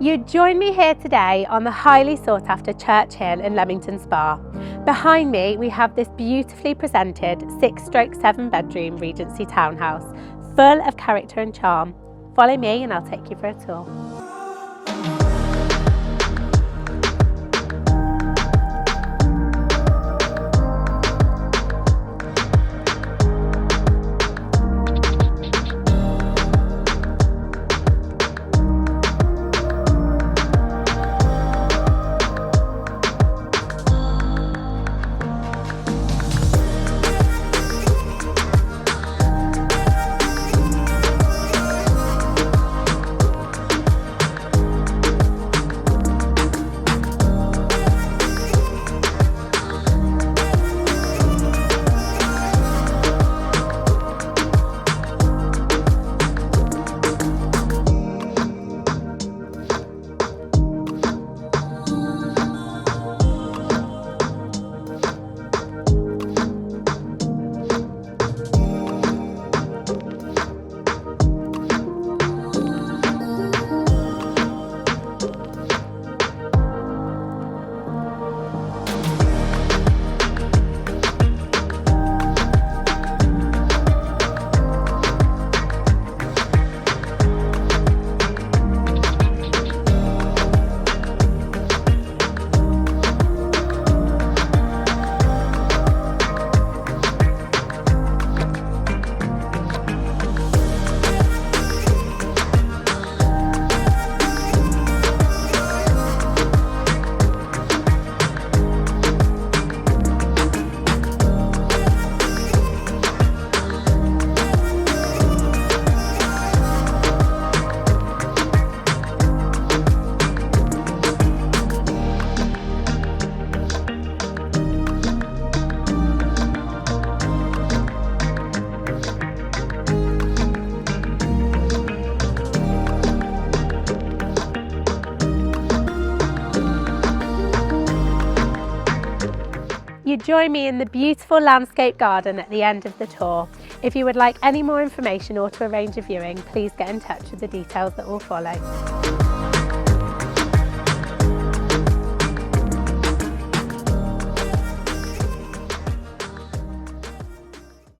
You join me here today on the highly sought after Church Hill in Leamington Spa. Behind me we have this beautifully presented 6/7 bedroom Regency townhouse, full of character and charm. Follow me and I'll take you for a tour. You join me in the beautiful landscape garden at the end of the tour. If you would like any more information or to arrange a viewing, please get in touch with the details that will follow.